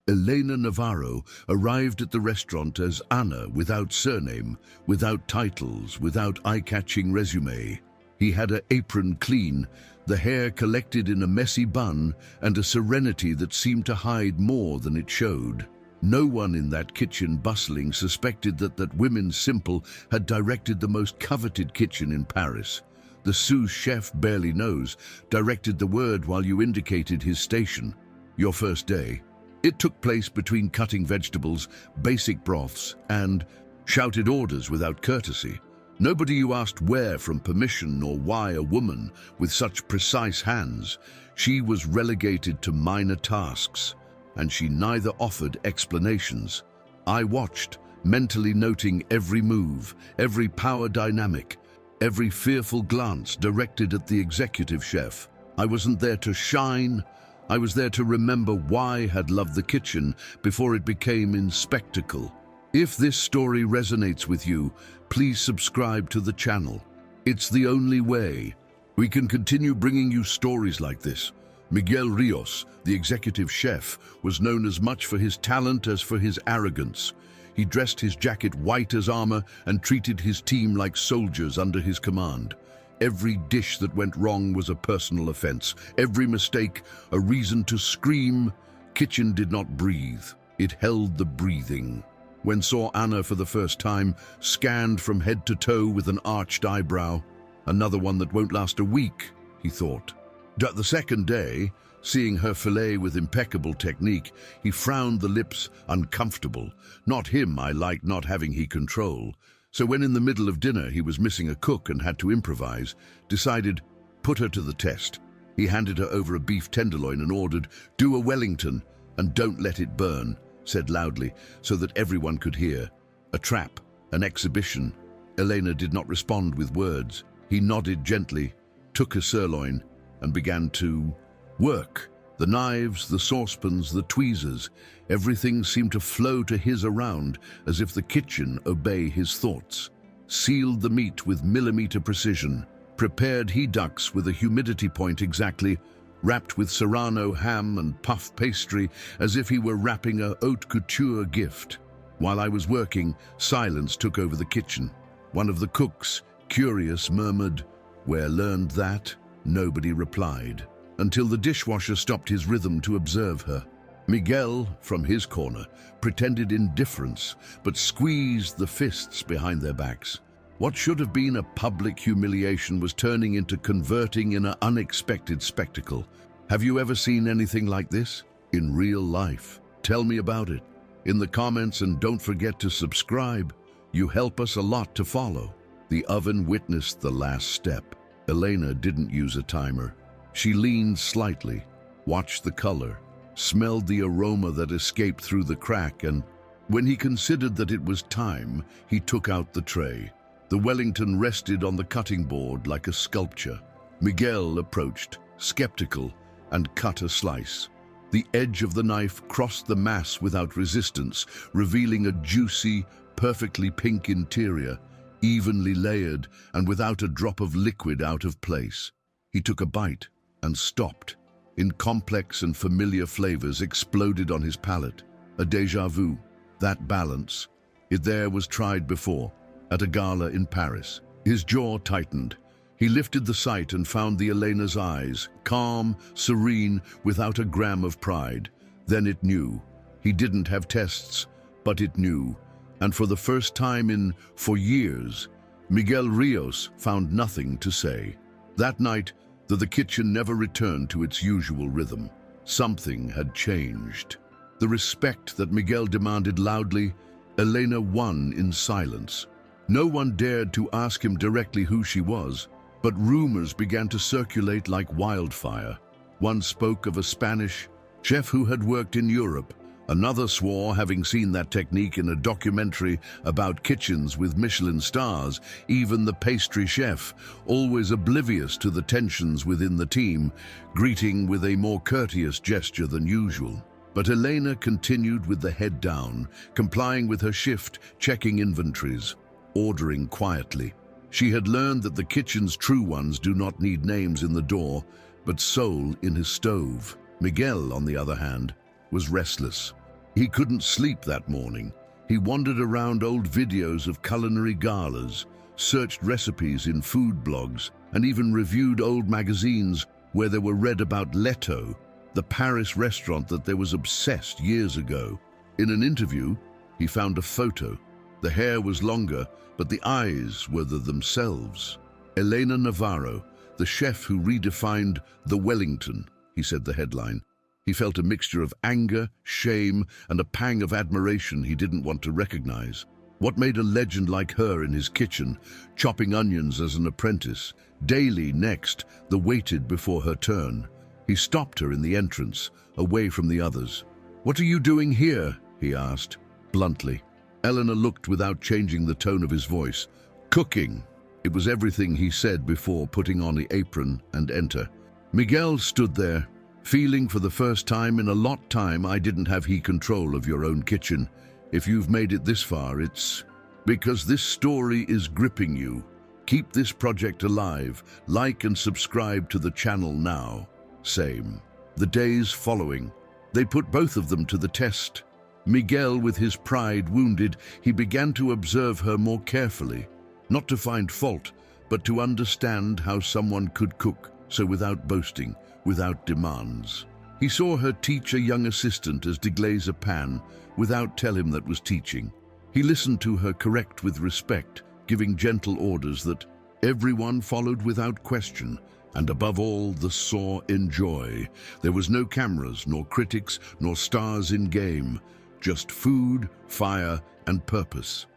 Elena Navarro arrived at the restaurant as Anna, without surname, without titles, without eye-catching resume. He had her apron clean, the hair collected in a messy bun, and a serenity that seemed to hide more than it showed. No one in that kitchen bustling suspected that Women Simple had directed the most coveted kitchen in Paris. The sous chef barely knows, directed the word while you indicated his station. Your first day. It took place between cutting vegetables, basic broths, and shouted orders without courtesy. Nobody you asked where from permission nor why a woman with such precise hands. She was relegated to minor tasks, and she neither offered explanations. I watched, mentally noting every move, every power dynamic, every fearful glance directed at the executive chef. I wasn't there to shine. I was there to remember why I had loved the kitchen before it became in spectacle. If this story resonates with you, please subscribe to the channel. It's the only way we can continue bringing you stories like this. Miguel Rios, the executive chef, was known as much for his talent as for his arrogance. He dressed his jacket white as armor and treated his team like soldiers under his command. Every dish that went wrong was a personal offense. Every mistake, a reason to scream. Kitchen did not breathe. It held the breathing. When saw Anna for the first time, scanned from head to toe with an arched eyebrow. Another one that won't last a week, he thought. The second day, seeing her fillet with impeccable technique, he frowned the lips, uncomfortable. Not him I liked not having he control. So when in the middle of dinner he was missing a cook and had to improvise, decided, put her to the test. He handed her over a beef tenderloin and ordered, do a Wellington and don't let it burn, said loudly so that everyone could hear. A trap, an exhibition. Elena did not respond with words. He nodded gently, took a sirloin and began to work. The knives, the saucepans, the tweezers, everything seemed to flow to his around as if the kitchen obey his thoughts. Sealed the meat with millimeter precision, prepared he ducks with a humidity point exactly, wrapped with serrano ham and puff pastry as if he were wrapping a haute couture gift. While I was working, silence took over the kitchen. One of the cooks, curious, murmured, "Where learned that?" Nobody replied, until the dishwasher stopped his rhythm to observe her. Miguel, from his corner, pretended indifference, but squeezed the fists behind their backs. What should have been a public humiliation was turning into converting in an unexpected spectacle. Have you ever seen anything like this? In real life? Tell me about it in the comments, and don't forget to subscribe. You help us a lot to follow. The oven witnessed the last step. Elena didn't use a timer. She leaned slightly, watched the color, smelled the aroma that escaped through the crack, and when he considered that it was time, he took out the tray. The Wellington rested on the cutting board like a sculpture. Miguel approached, skeptical, and cut a slice. The edge of the knife crossed the mass without resistance, revealing a juicy, perfectly pink interior, evenly layered and without a drop of liquid out of place. He took a bite and stopped. In complex and familiar flavors exploded on his palate. A déjà vu, that balance. It there was tried before, at a gala in Paris. His jaw tightened. He lifted the sight and found the Elena's eyes, calm, serene, without a gram of pride. Then it knew. He didn't have tests, but it knew. And for the first time for years, Miguel Rios found nothing to say. That night, the kitchen never returned to its usual rhythm. Something had changed. The respect that Miguel demanded loudly, Elena won in silence. No one dared to ask him directly who she was, but rumors began to circulate like wildfire. One spoke of a Spanish chef who had worked in Europe. Another swore having seen that technique in a documentary about kitchens with Michelin stars. Even the pastry chef, always oblivious to the tensions within the team, greeting with a more courteous gesture than usual. But Elena continued with the head down, complying with her shift, checking inventories, ordering quietly. She had learned that the kitchen's true ones do not need names in the door, but soul in his stove. Miguel, on the other hand, was restless. He couldn't sleep that morning. He wandered around old videos of culinary galas, searched recipes in food blogs, and even reviewed old magazines where there were read about Leto, the Paris restaurant that there was obsessed years ago. In an interview, he found a photo. The hair was longer, but the eyes were themselves. Elena Navarro, the chef who redefined the Wellington, he said the headline. He felt a mixture of anger, shame, and a pang of admiration he didn't want to recognize. What made a legend like her in his kitchen, chopping onions as an apprentice, daily next, the waited before her turn? He stopped her in the entrance, away from the others. "What are you doing here?" he asked, bluntly. Eleanor looked without changing the tone of his voice. "Cooking." It was everything he said before putting on the apron and enter. Miguel stood there, feeling for the first time in a long time I didn't have control of your own kitchen. If you've made it this far, it's because this story is gripping you. Keep this project alive. Like and subscribe to the channel now. Same. The days following, they put both of them to the test. Miguel, with his pride wounded, he began to observe her more carefully, not to find fault, but to understand how someone could cook, so without boasting, without demands. He saw her teach a young assistant as deglaze a pan, without tell him that was teaching. He listened to her, correct with respect, giving gentle orders that everyone followed without question, and above all, the saw enjoy. There was no cameras, nor critics, nor stars in game, just food, fire, and purpose.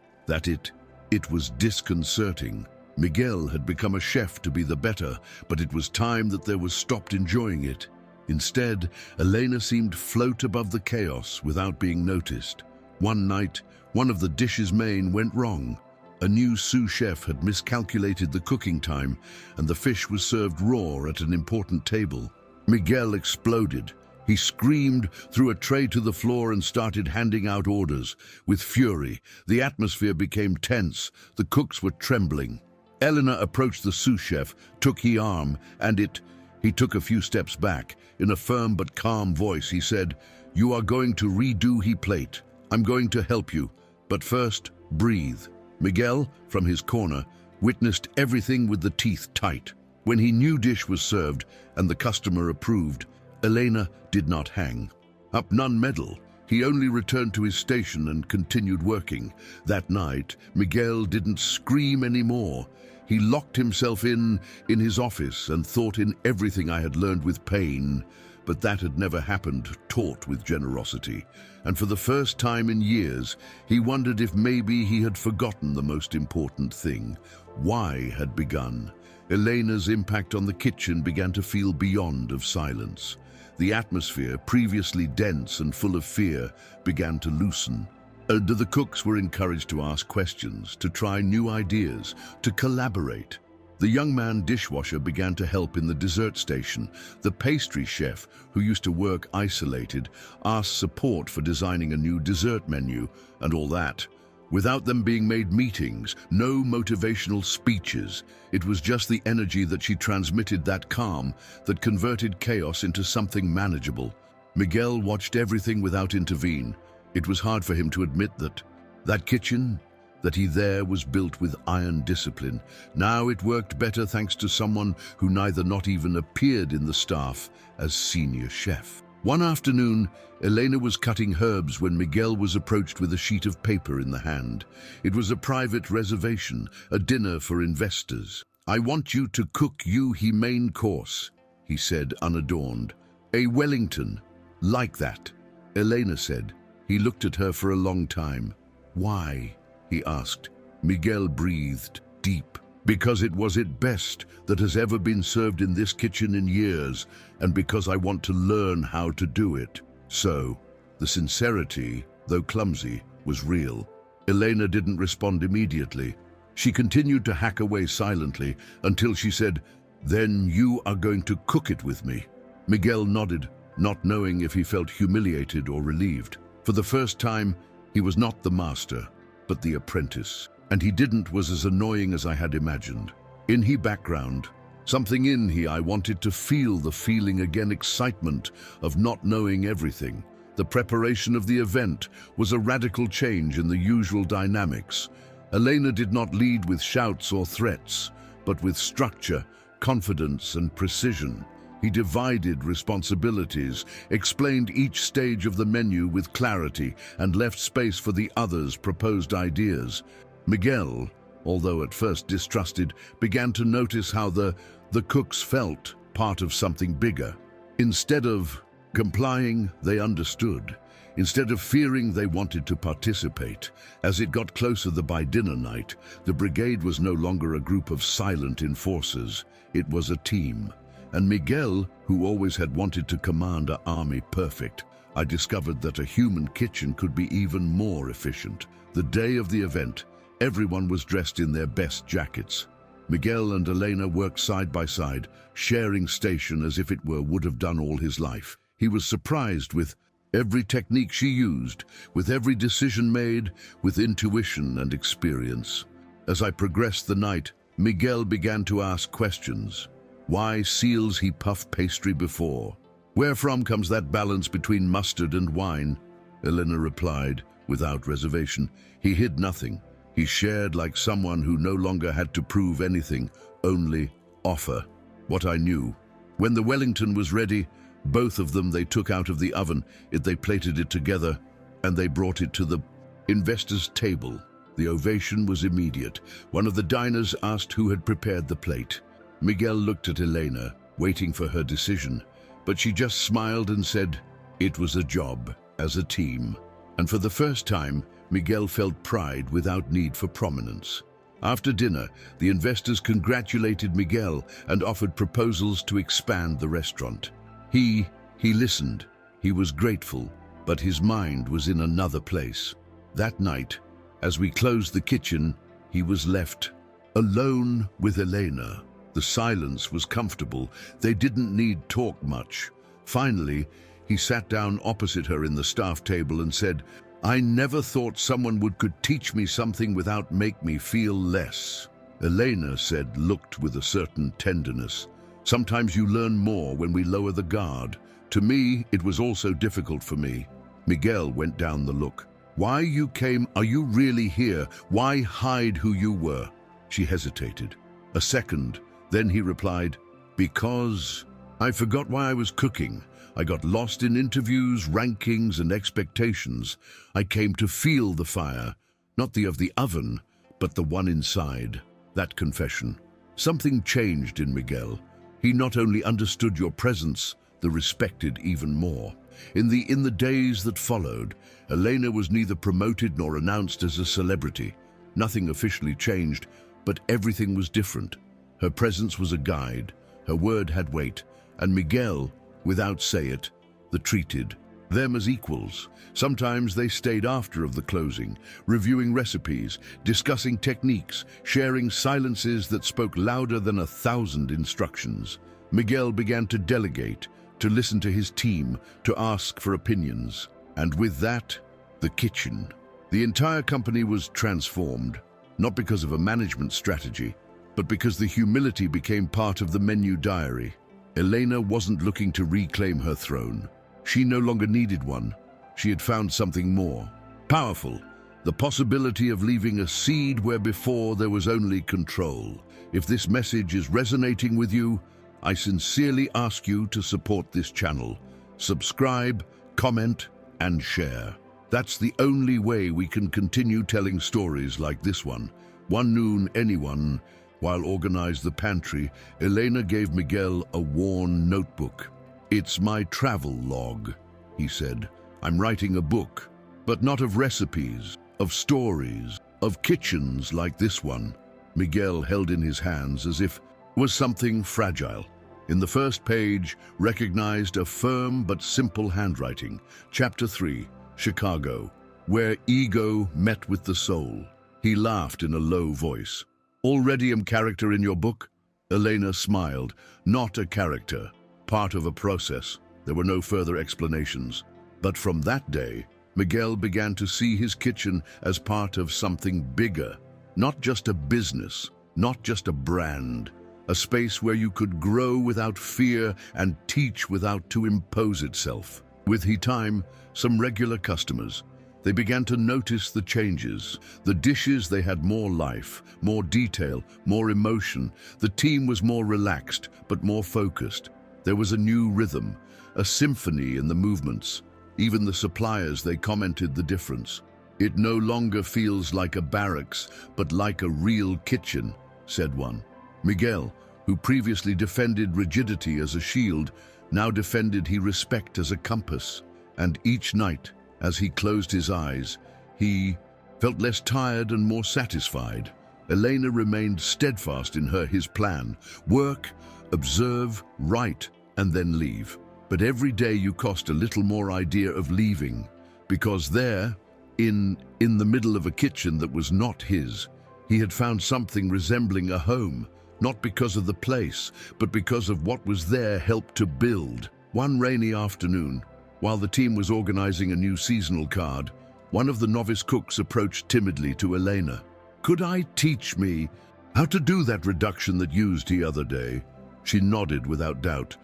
It was disconcerting. Miguel had become a chef to be the better, but it was time that there was stopped enjoying it. Instead, Elena seemed float above the chaos without being noticed. One night, one of the dish's main went wrong. A new sous chef had miscalculated the cooking time, and the fish was served raw at an important table. Miguel exploded. He screamed, threw a tray to the floor, and started handing out orders. With fury, the atmosphere became tense. The cooks were trembling. Eleanor approached the sous chef, took his arm, and he took a few steps back. In a firm but calm voice, he said, "You are going to redo his plate. I'm going to help you. But first, breathe." Miguel, from his corner, witnessed everything with the teeth tight. When his new dish was served and the customer approved, Elena did not hang up none medal. He only returned to his station and continued working. That night, Miguel didn't scream anymore. He locked himself in his office and thought in everything I had learned with pain, but that had never happened taught with generosity. And for the first time in years, he wondered if maybe he had forgotten the most important thing. Why had begun? Elena's impact on the kitchen began to feel beyond of silence. The atmosphere, previously dense and full of fear, began to loosen. The cooks were encouraged to ask questions, to try new ideas, to collaborate. The young man dishwasher began to help in the dessert station. The pastry chef, who used to work isolated, asked support for designing a new dessert menu, and all that. Without them being made meetings, no motivational speeches. It was just the energy that she transmitted, that calm, that converted chaos into something manageable. Miguel watched everything without intervene. It was hard for him to admit that kitchen, that he there was built with iron discipline. Now it worked better thanks to someone who neither not even appeared in the staff as senior chef. One afternoon, Elena was cutting herbs when Miguel was approached with a sheet of paper in the hand. It was a private reservation, a dinner for investors. "I want you to cook you he main course," he said, unadorned. "A Wellington, like that," Elena said. He looked at her for a long time. "Why?" he asked. Miguel breathed deep. "Because it was it best that has ever been served in this kitchen in years, and because I want to learn how to do it." So, the sincerity, though clumsy, was real. Elena didn't respond immediately. She continued to hack away silently until she said, "Then you are going to cook it with me." Miguel nodded, not knowing if he felt humiliated or relieved. For the first time, he was not the master, but the apprentice. And he was as annoying as I had imagined. In his background, something in he I wanted to feel the feeling again, excitement of not knowing everything. The preparation of the event was a radical change in the usual dynamics. Elena did not lead with shouts or threats, but with structure, confidence, and precision. He divided responsibilities, explained each stage of the menu with clarity, and left space for the others' proposed ideas. Miguel, although at first distrusted, began to notice how the cooks felt part of something bigger. Instead of complying, they understood. Instead of fearing, they wanted to participate. As it got closer by dinner night, the brigade was no longer a group of silent enforcers. It was a team. And Miguel, who always had wanted to command an army perfect, I discovered that a human kitchen could be even more efficient. The day of the event, everyone was dressed in their best jackets. Miguel and Elena worked side by side, sharing station as if it would have done all his life. He was surprised with every technique she used, with every decision made, with intuition and experience. As I progressed the night, Miguel began to ask questions. Why seals he puff pastry before? Where from comes that balance between mustard and wine? Elena replied, without reservation. He hid nothing. He shared like someone who no longer had to prove anything, only offer. What I knew. When the Wellington was ready, both of them they took out of the oven, they plated it together, and they brought it to the investors' table. The ovation was immediate. One of the diners asked who had prepared the plate. Miguel looked at Elena, waiting for her decision, but she just smiled and said, "It was a job, as a team." And for the first time, Miguel felt pride without need for prominence. After dinner, the investors congratulated Miguel and offered proposals to expand the restaurant. He listened. He was grateful, but his mind was in another place. That night, as we closed the kitchen, he was left alone with Elena. The silence was comfortable. They didn't need talk much. Finally, he sat down opposite her in the staff table and said, "I never thought someone could teach me something without make me feel less." Elena looked with a certain tenderness. "Sometimes you learn more when we lower the guard. To me, it was also difficult for me." Miguel went down the look. "Why you came? Are you really here? Why hide who you were?" She hesitated. A second, then he replied, "Because I forgot why I was cooking. I got lost in interviews, rankings, and expectations. I came to feel the fire, not the of the oven, but the one inside." That confession. Something changed in Miguel. He not only understood your presence, they respected even more. In the days that followed, Elena was neither promoted nor announced as a celebrity. Nothing officially changed, but everything was different. Her presence was a guide, her word had weight, and Miguel, without say it, treated them as equals. Sometimes they stayed after of the closing, reviewing recipes, discussing techniques, sharing silences that spoke louder than 1,000 instructions. Miguel began to delegate, to listen to his team, to ask for opinions. And with that, the kitchen. The entire company was transformed, not because of a management strategy, but because the humility became part of the menu diary. Elena wasn't looking to reclaim her throne. She no longer needed one. She had found something more powerful, the possibility of leaving a seed where before there was only control. If this message is resonating with you, I sincerely ask you to support this channel. Subscribe, comment, and share. That's the only way we can continue telling stories like this one. One noon, anyone. While organized the pantry, Elena gave Miguel a worn notebook. "It's my travel log," he said. "I'm writing a book, but not of recipes, of stories, of kitchens like this one." Miguel held in his hands as if it was something fragile. In the first page, recognized a firm but simple handwriting. Chapter 3, Chicago, where ego met with the soul. He laughed in a low voice. "Already a character in your book?" Elena smiled. "Not a character, part of a process." There were no further explanations. But from that day, Miguel began to see his kitchen as part of something bigger. Not just a business, not just a brand. A space where you could grow without fear and teach without to impose itself. With time, some regular customers. They began to notice the changes. The dishes, they had more life, more detail, more emotion. The team was more relaxed, but more focused. There was a new rhythm, a symphony in the movements. Even the suppliers, they commented the difference. "It no longer feels like a barracks, but like a real kitchen," said one. Miguel, who previously defended rigidity as a shield, now defended respect as a compass. And each night, as he closed his eyes, he felt less tired and more satisfied. Elena remained steadfast in his plan. Work, observe, write, and then leave. But every day you cost a little more idea of leaving, because there, in the middle of a kitchen that was not his, he had found something resembling a home, not because of the place, but because of what was there helped to build. One rainy afternoon, while the team was organizing a new seasonal card, one of the novice cooks approached timidly to Elena. "Could I teach me how to do that reduction that used the other day?" She nodded without doubt.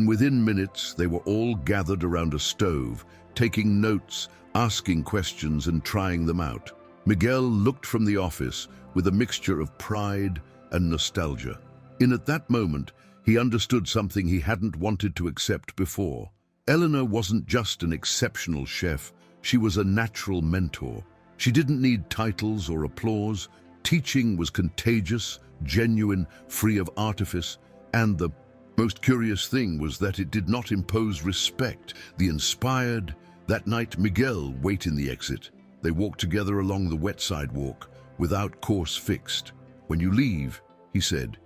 Within minutes, they were all gathered around a stove, taking notes, asking questions and trying them out. Miguel looked from the office with a mixture of pride and nostalgia. At that moment, he understood something he hadn't wanted to accept before. Eleanor wasn't just an exceptional chef, she was a natural mentor. She didn't need titles or applause. Teaching was contagious, genuine, free of artifice, and the most curious thing was that it did not impose respect. The inspired. That night, Miguel waited in the exit. They walked together along the wet sidewalk, without course fixed. "When you leave," he said,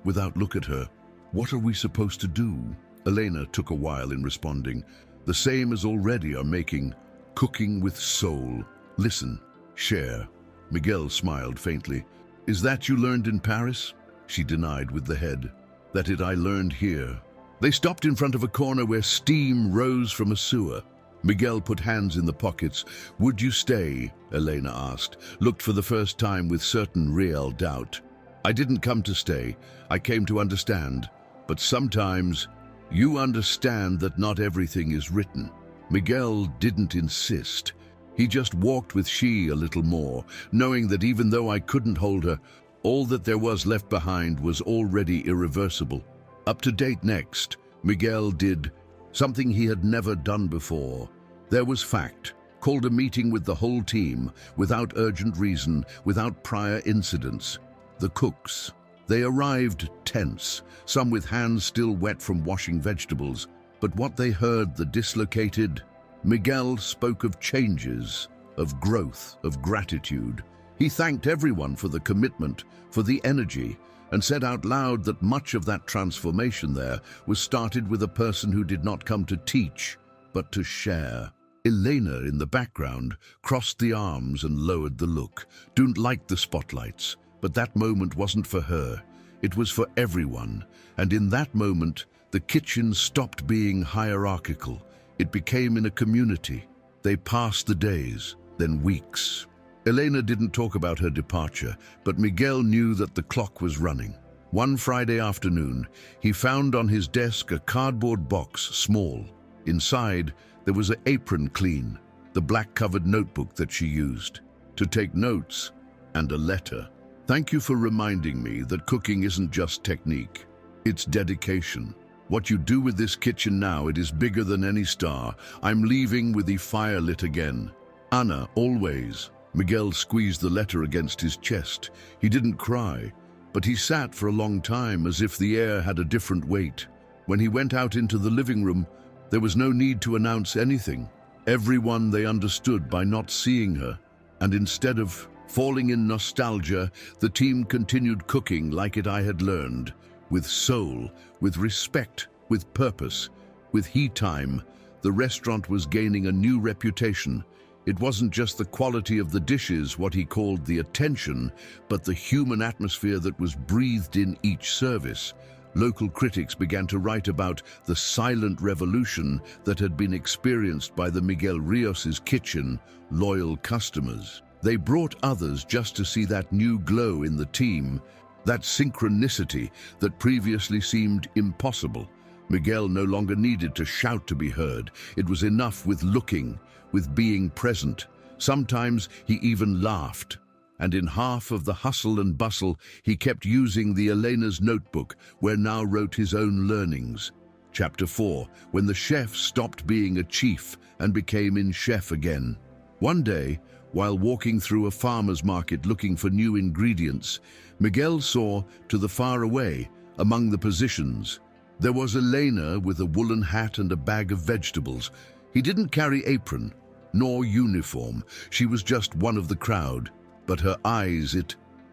without look at her, "what are we supposed to do?" Elena took a while in responding. "The same as already are making, cooking with soul. Listen, share." Miguel smiled faintly. "Is that you learned in Paris?" She denied with the head. "That I learned here." They stopped in front of a corner where steam rose from a sewer. Miguel put hands in the pockets. "Would you stay?" Elena asked, looked for the first time with certain real doubt. "I didn't come to stay. I came to understand. But sometimes you understand that not everything is written." Miguel didn't insist. He just walked with she a little more, knowing that even though I couldn't hold her, all that there was left behind was already irreversible. Up to date next, Miguel did something he had never done before. There was fact, called a meeting with the whole team, without urgent reason, without prior incidents. The cooks. They arrived tense, some with hands still wet from washing vegetables. But what they heard, the dislocated. Miguel spoke of changes, of growth, of gratitude. He thanked everyone for the commitment, for the energy, and said out loud that much of that transformation there was started with a person who did not come to teach, but to share. Elena, in the background, crossed the arms and lowered the look. Didn't like the spotlights, but that moment wasn't for her. It was for everyone. And in that moment, the kitchen stopped being hierarchical. It became in a community. They passed the days, then weeks. Elena didn't talk about her departure, but Miguel knew that the clock was running. One Friday afternoon, he found on his desk a cardboard box, small. Inside, there was an apron clean, the black-covered notebook that she used to take notes, and a letter. "Thank you for reminding me that cooking isn't just technique. It's dedication. What you do with this kitchen now, it is bigger than any star. I'm leaving with the fire lit again. Anna, always." Miguel squeezed the letter against his chest. He didn't cry, but he sat for a long time as if the air had a different weight. When he went out into the living room, there was no need to announce anything. Everyone they understood by not seeing her, and instead of falling in nostalgia, the team continued cooking like I had learned, with soul, with respect, with purpose, with time. The restaurant was gaining a new reputation. It wasn't just the quality of the dishes, what he called the attention, but the human atmosphere that was breathed in each service. Local critics began to write about the silent revolution that had been experienced by the Miguel Rios's kitchen, loyal customers. They brought others just to see that new glow in the team, that synchronicity that previously seemed impossible. Miguel no longer needed to shout to be heard. It was enough with looking, with being present. Sometimes he even laughed. And in half of the hustle and bustle, he kept using the Elena's notebook, where now wrote his own learnings. Chapter 4, when the chef stopped being a chief and became in chef again. One day, while walking through a farmer's market looking for new ingredients, Miguel saw, to the far away, among the positions, there was Elena with a woolen hat and a bag of vegetables. He didn't carry apron, nor uniform. She was just one of the crowd. But her eyes,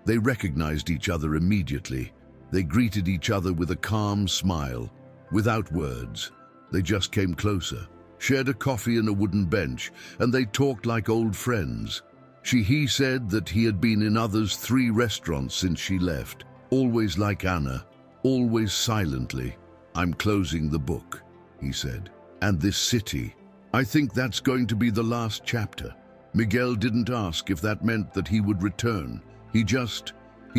they recognized each other immediately. They greeted each other with a calm smile. Without words, they just came closer, shared a coffee and a wooden bench, and they talked like old friends. He said that he had been in others 3 restaurants since she left, always like Anna, always silently. "I'm closing the book," he said. "And this city. I think that's going to be the last chapter." Miguel didn't ask if that meant that he would return. He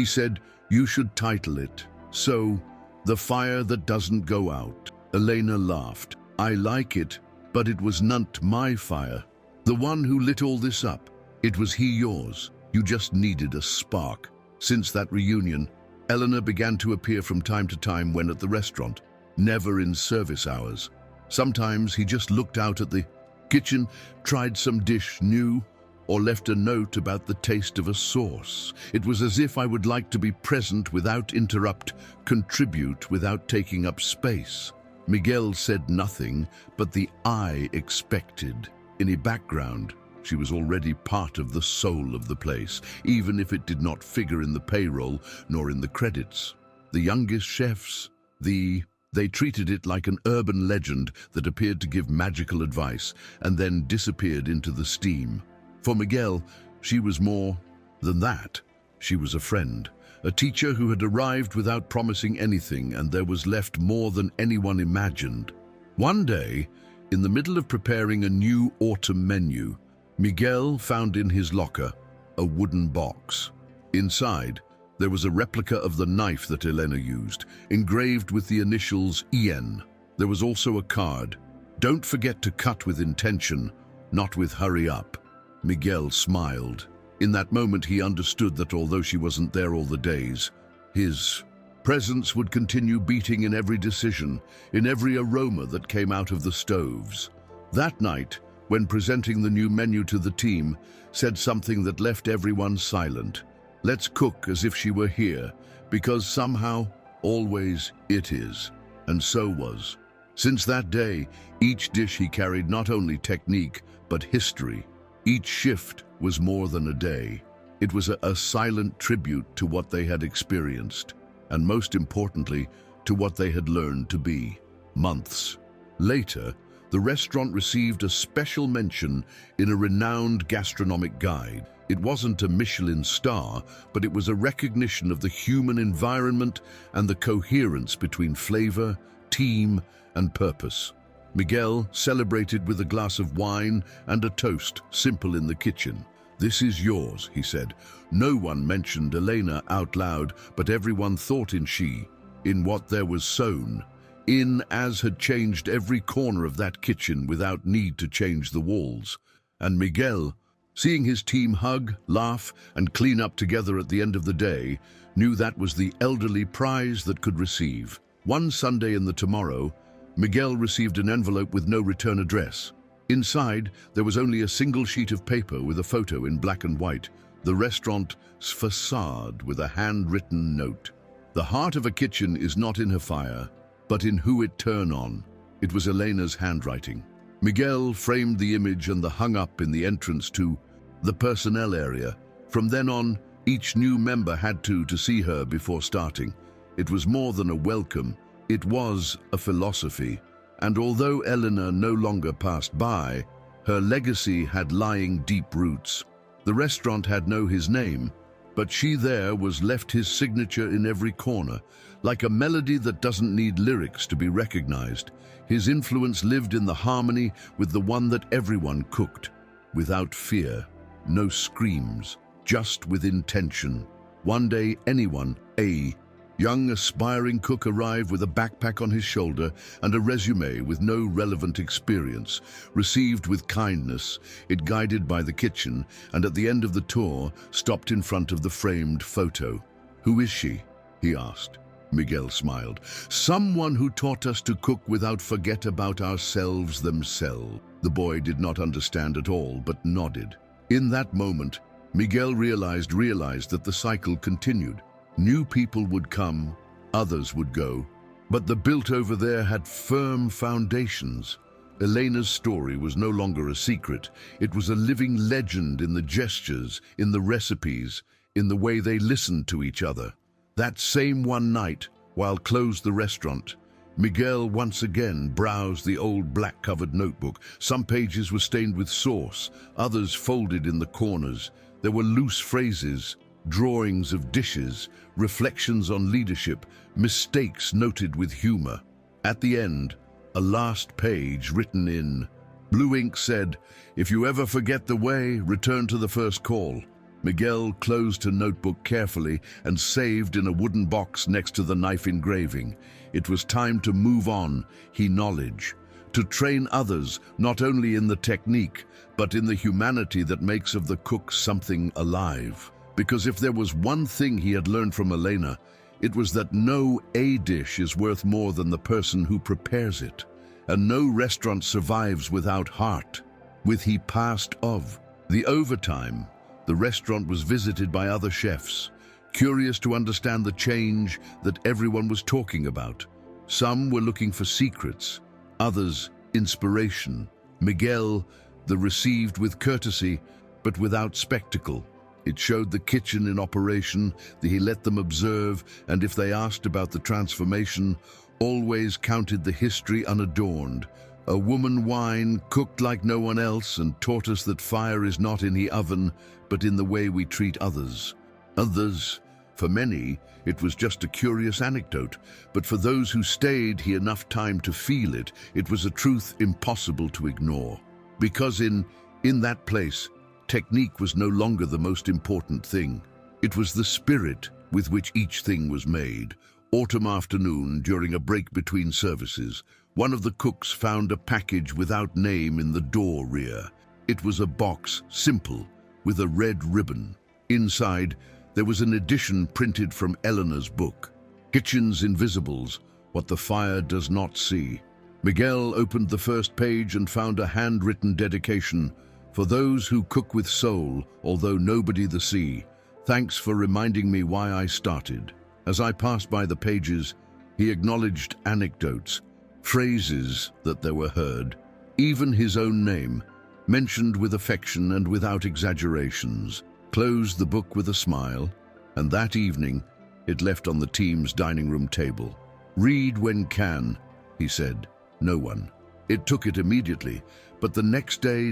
said, "You should title it. So, The Fire That Doesn't Go Out." Elena laughed. "I like it, but it was not my fire. The one who lit all this up. It was yours. You just needed a spark." Since that reunion, Eleanor began to appear from time to time when at the restaurant, never in service hours. Sometimes he just looked out at the kitchen, tried some dish new, or left a note about the taste of a sauce. It was as if I would like to be present without interrupt, contribute without taking up space. Miguel said nothing, but the eye expected. In the background, she was already part of the soul of the place, even if it did not figure in the payroll nor in the credits. The youngest chefs, they treated it like an urban legend that appeared to give magical advice and then disappeared into the steam. For Miguel, she was more than that. She was a friend, a teacher who had arrived without promising anything, and there was left more than anyone imagined. One day, in the middle of preparing a new autumn menu, Miguel found in his locker a wooden box. Inside, there was a replica of the knife that Elena used, engraved with the initials EN. There was also a card. "Don't forget to cut with intention, not with hurry up." Miguel smiled. In that moment, he understood that although she wasn't there all the days, his presence would continue beating in every decision, in every aroma that came out of the stoves. That night, when presenting the new menu to the team, said something that left everyone silent. "Let's cook as if she were here, because somehow, always, it is." And so was. Since that day, each dish he carried not only technique, but history. Each shift was more than a day. It was a silent tribute to what they had experienced, and most importantly, to what they had learned to be. Months later, the restaurant received a special mention in a renowned gastronomic guide. It wasn't a Michelin star, but it was a recognition of the human environment and the coherence between flavor, team, and purpose. Miguel celebrated with a glass of wine and a toast, simple in the kitchen. "This is yours," he said. No one mentioned Elena out loud, but everyone thought in what there was sown, in as had changed every corner of that kitchen without need to change the walls. And Miguel, seeing his team hug, laugh, and clean up together at the end of the day, knew that was the elderly prize that could receive. One Sunday in the tomorrow, Miguel received an envelope with no return address. Inside, there was only a single sheet of paper with a photo in black and white, the restaurant's facade with a handwritten note. "The heart of a kitchen is not in her fire, but in who it turn on." It was Elena's handwriting. Miguel framed the image and hung up in the entrance to the personnel area. From then on, each new member had to see her before starting. It was more than a welcome, it was a philosophy. And although Eleanor no longer passed by, her legacy had lying deep roots. The restaurant had his name, but she there was left his signature in every corner, like a melody that doesn't need lyrics to be recognized. His influence lived in the harmony with the one that everyone cooked, without fear, no screams, just with intention. One day anyone, Young, aspiring cook arrived with a backpack on his shoulder and a resume with no relevant experience. Received with kindness, it guided by the kitchen, and at the end of the tour, stopped in front of the framed photo. "Who is she?" he asked. Miguel smiled. "Someone who taught us to cook without forget about ourselves themselves." The boy did not understand at all, but nodded. In that moment, Miguel realized that the cycle continued. New people would come, others would go, but the built over there had firm foundations. Elena's story was no longer a secret. It was a living legend in the gestures, in the recipes, in the way they listened to each other. That same one night, while closed the restaurant, Miguel once again browsed the old black-covered notebook. Some pages were stained with sauce, others folded in the corners. There were loose phrases, drawings of dishes, reflections on leadership, mistakes noted with humor. At the end, a last page written in blue ink said, "If you ever forget the way, return to the first call." Miguel closed her notebook carefully and saved in a wooden box next to the knife engraving. It was time to move on, he knowledge, to train others not only in the technique, but in the humanity that makes of the cook something alive. Because if there was one thing he had learned from Elena, it was that no dish is worth more than the person who prepares it, and no restaurant survives without heart. With he passed of the overtime, the restaurant was visited by other chefs, curious to understand the change that everyone was talking about. Some were looking for secrets, others inspiration. Miguel, the received with courtesy, but without spectacle. It showed the kitchen in operation, that he let them observe, and if they asked about the transformation, always counted the history unadorned. A woman wine cooked like no one else and taught us that fire is not in the oven, but in the way we treat others. Others, for many, it was just a curious anecdote, but for those who stayed here enough time to feel it, it was a truth impossible to ignore. Because in that place, technique was no longer the most important thing. It was the spirit with which each thing was made. Autumn afternoon, during a break between services, one of the cooks found a package without name in the door rear. It was a box, simple, with a red ribbon. Inside, there was an edition printed from Eleanor's book, Kitchen's Invisibles, What the Fire Does Not See. Miguel opened the first page and found a handwritten dedication, "For those who cook with soul, although nobody the see. Thanks for reminding me why I started." As I passed by the pages, he acknowledged anecdotes, phrases that they were heard, even his own name, mentioned with affection and without exaggerations, closed the book with a smile, and that evening it left on the team's dining room table. "Read when can," he said. No one. It took it immediately, but the next day,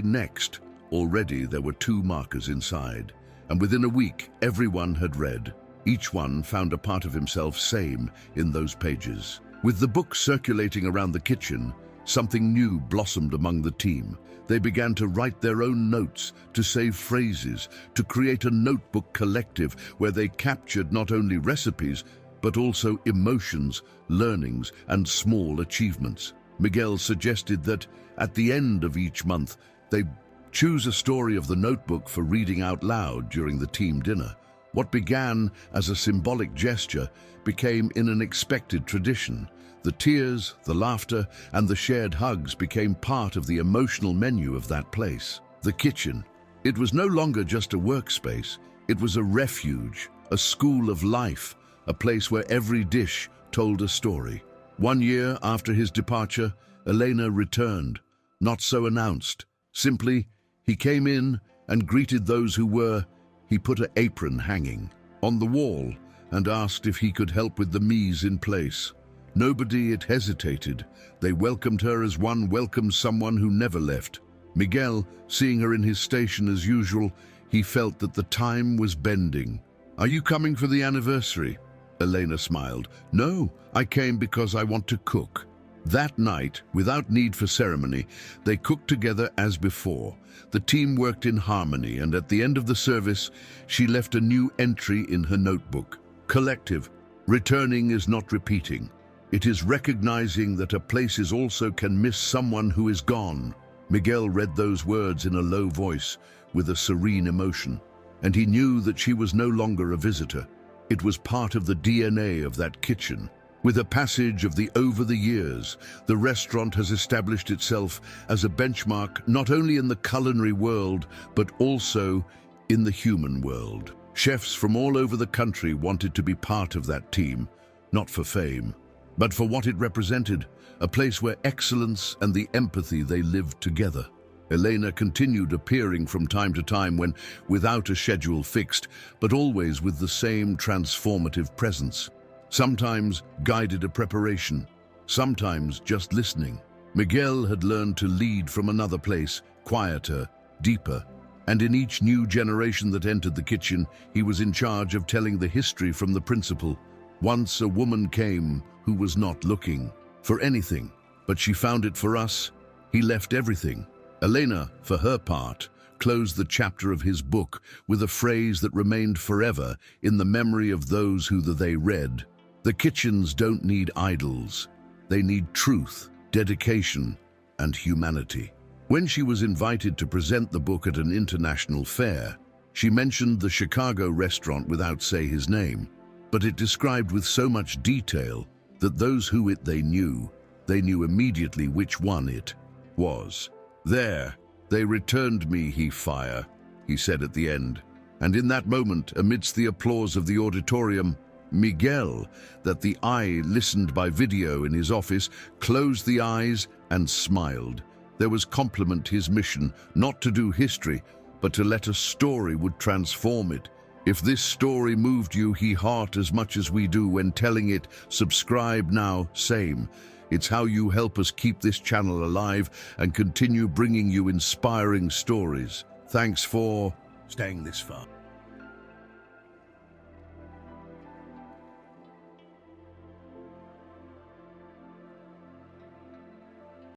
already there were 2 markers inside, and within a week everyone had read. Each one found a part of himself same in those pages. With the book circulating around the kitchen, something new blossomed among the team. They began to write their own notes, to save phrases, to create a notebook collective where they captured not only recipes, but also emotions, learnings, and small achievements. Miguel suggested that at the end of each month, they choose a story of the notebook for reading out loud during the team dinner. What began as a symbolic gesture became an unexpected tradition. The tears, the laughter, and the shared hugs became part of the emotional menu of that place. The kitchen. It was no longer just a workspace. It was a refuge, a school of life, a place where every dish told a story. 1 year after his departure, Elena returned, not so announced. Simply, he came in and greeted those who were. He put an apron hanging on the wall and asked if he could help with the mise in place. Nobody had hesitated. They welcomed her as one welcomes someone who never left. Miguel, seeing her in his station as usual, he felt that the time was bending. "Are you coming for the anniversary?" Elena smiled. "No, I came because I want to cook." That night, without need for ceremony, they cooked together as before. The team worked in harmony, and at the end of the service, she left a new entry in her notebook. Collective, Returning is not repeating. It is recognizing that a place is also can miss someone who is gone. Miguel read those words in a low voice, with a serene emotion, and he knew that she was no longer a visitor. It was part of the DNA of that kitchen. With the passage of over the years, the restaurant has established itself as a benchmark not only in the culinary world, but also in the human world. Chefs from all over the country wanted to be part of that team, not for fame, but for what it represented, a place where excellence and the empathy they lived together. Elena continued appearing from time to time when without a schedule fixed, but always with the same transformative presence. Sometimes guided a preparation, sometimes just listening. Miguel had learned to lead from another place, quieter, deeper, and in each new generation that entered the kitchen, he was in charge of telling the history from the principle. Once a woman came who was not looking for anything, but she found it for us. He left everything. Elena, for her part, closed the chapter of his book with a phrase that remained forever in the memory of those who they read. The kitchens don't need idols. They need truth, dedication, and humanity. When she was invited to present the book at an international fair, she mentioned the Chicago restaurant without saying his name, but it described with so much detail that those who they knew immediately which one it was. There, they returned me fire, he said at the end. And in that moment, amidst the applause of the auditorium, Miguel, that the eye listened by video in his office, closed the eyes and smiled. There was compliment his mission, not to do history, but to let a story would transform it. If this story moved you heart as much as we do when telling it, subscribe now, same. It's how you help us keep this channel alive and continue bringing you inspiring stories. Thanks for staying this far.